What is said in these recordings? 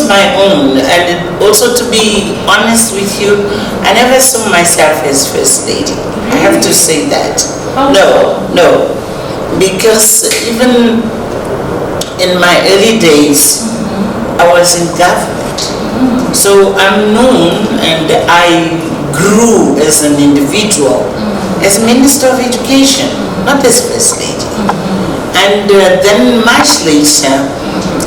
my own, and also to be honest with you, I never saw myself as First Lady. I have to say that. No. Because even in my early days, I was in government. So I'm known and I grew as an individual, as Minister of Education, not as First Lady. And then much later,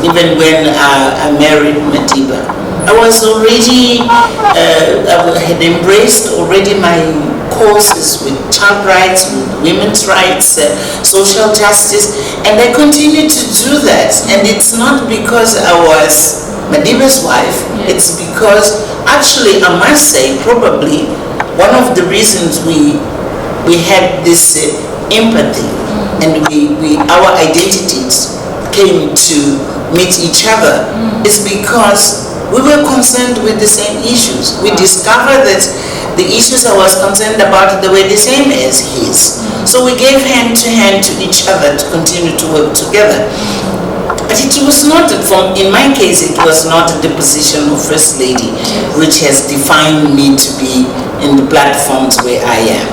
even when I married Madiba, I was already, I had embraced already my courses with child rights, with women's rights, social justice, and I continue to do that. And it's not because I was Madiba's wife, it's because actually I must say probably one of the reasons we had this empathy and our identities came to meet each other is because we were concerned with the same issues. We discovered that the issues I was concerned about, they were the same as his. So we gave hand to hand to each other to continue to work together. But it was not, in my case, it was not the position of First Lady which has defined me to be in the platforms where I am.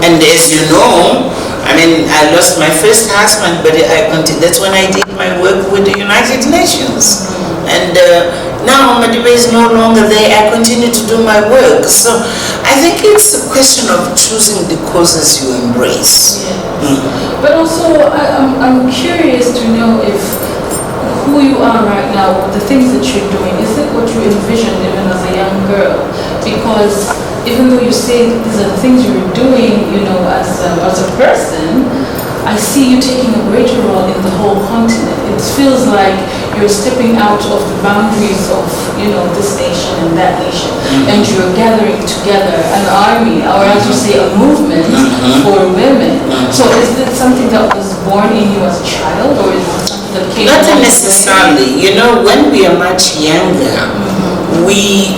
And as you know, I mean, I lost my first husband, but that's when I did my work with the United Nations. And now Madiba is no longer there, I continue to do my work. So I think it's a question of choosing the causes you embrace. But also, I'm curious to know if who you are right now, the things that you're doing, is it what you envisioned even as a young girl? Because even though you say these are the things you're doing, you know, as a person, I see you taking a greater role in the whole continent. It feels like you're stepping out of the boundaries of, you know, this nation and that nation, and you're gathering together an army, or as you say, a movement for women. So is it something that was born in you as a child, or is it something that came? Not necessarily. You know, when we are much younger, we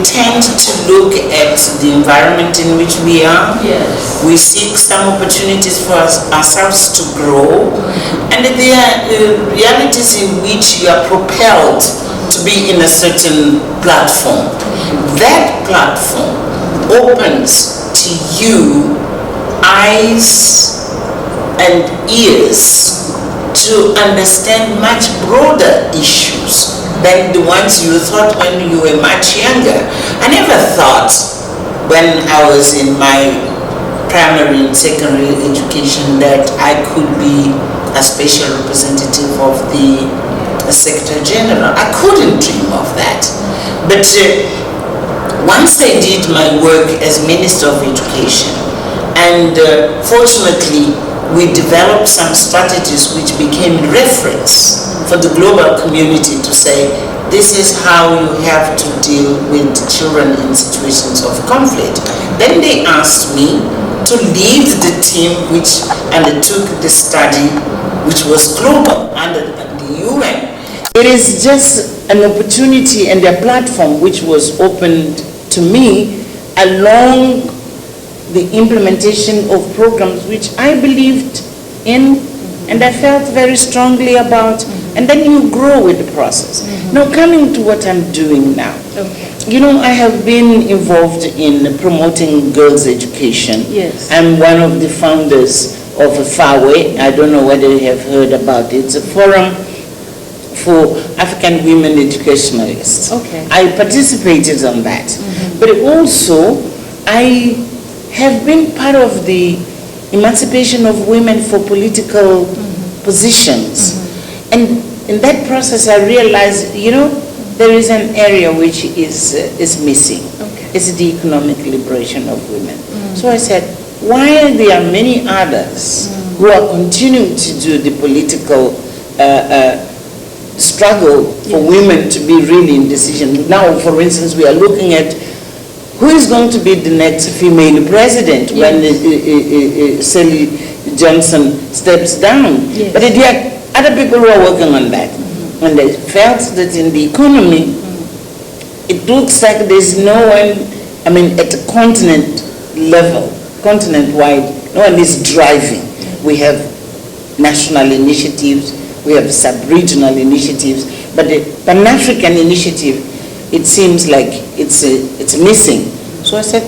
tend to look at the environment in which we are. Yes. We seek some opportunities for ourselves to grow, and there are realities in which you are propelled to be in a certain platform. That platform opens to you eyes and ears to understand much broader issues than the ones you thought when you were much younger. I never thought when I was in my primary and secondary education that I could be a special representative of the Secretary General. I couldn't dream of that. But once I did my work as Minister of Education, and fortunately we developed some strategies which became reference for the global community to say, this is how you have to deal with children in situations of conflict. Then they asked me to lead the team which undertook the study, which was global under the UN. It is just an opportunity and a platform which was opened to me along the implementation of programs which I believed in and I felt very strongly about, and then you grow with the process. Now coming to what I'm doing now, you know, I have been involved in promoting girls' education. Yes. I'm one of the founders of FAWE. I don't know whether you have heard about it. It's a forum for African women educationalists. Okay. I participated on that. But also, I have been part of the emancipation of women for political positions. And in that process, I realized, you know, there is an area which is missing. It's the economic liberation of women. So I said, while there are many others who are continuing to do the political struggle for women to be really in decision. Now, for instance, we are looking at who is going to be the next female president when Sally Johnson steps down. But there are other people who are working on that. And they felt that in the economy, it looks like there's no one, I mean, at the continent level, continent-wide, no one is driving. We have national initiatives, we have sub-regional initiatives, But the Pan-African initiative, it seems like it's missing. So I said,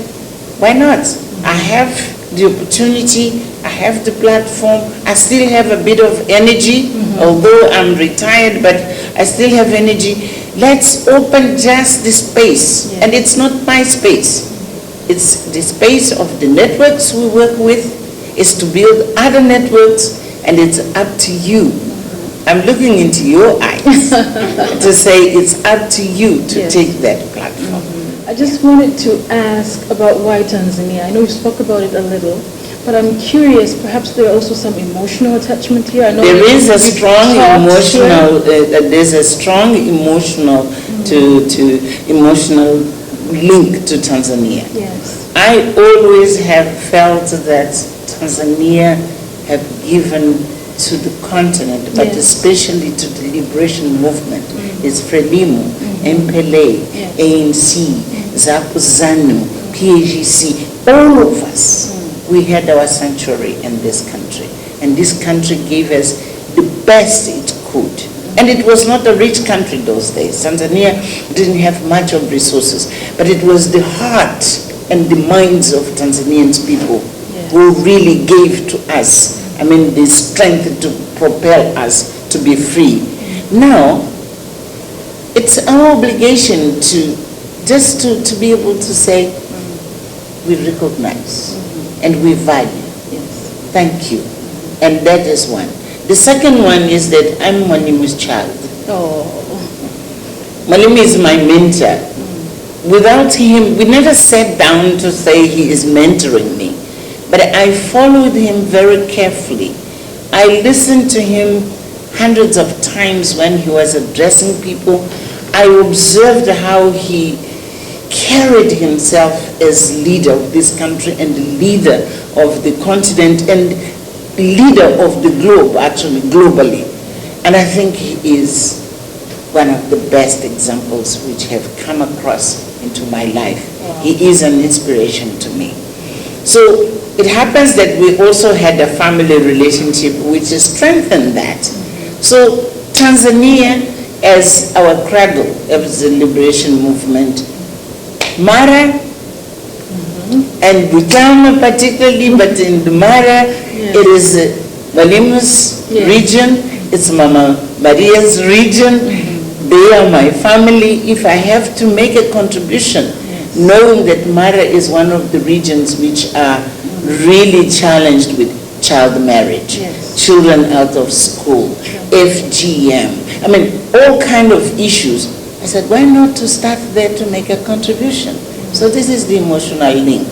why not? I have the opportunity, I have the platform, I still have a bit of energy, although I'm retired, but I still have energy. Let's open just the space. And it's not my space. It's the space of the networks we work with, is to build other networks, and it's up to you. I'm looking into your eyes to say it's up to you to take that platform. I just wanted to ask about why Tanzania. I know you spoke about it a little, but I'm curious, perhaps there are also some emotional attachment here. I know there is a strong emotional, emotional link to Tanzania. Yes. I always have felt that Tanzania have given to the continent, but especially to the liberation movement. It's Frelimo, MPLA, ANC, ZAPU, ZANU, PAGC, all of us. We had our sanctuary in this country, and this country gave us the best it could. And it was not a rich country those days. Tanzania didn't have much of resources, but it was the heart and the minds of Tanzanians people who really gave to us, the strength to propel us to be free. Now, it's our obligation to be able to say, we recognize and we value. Thank you. And that is one. The second one is that I'm Mwalimu's child. Mwalimu is my mentor. Without him, we never sat down to say he is mentoring me. But I followed him very carefully. I listened to him hundreds of times when he was addressing people. I observed how he carried himself as leader of this country and leader of the continent and leader of the globe, actually globally. And I think he is one of the best examples which have come across into my life. He is an inspiration to me. So it happens that we also had a family relationship which strengthened that. So Tanzania as our cradle of the liberation movement, Mara and Butama particularly, but in the Mara it is Mwalimu's region, it's Mama Maria's region. They are my family. If I have to make a contribution, knowing that Mara is one of the regions which are really challenged with child marriage, children out of school, FGM, all kind of issues. I said, why not to start there to make a contribution? So this is the emotional link.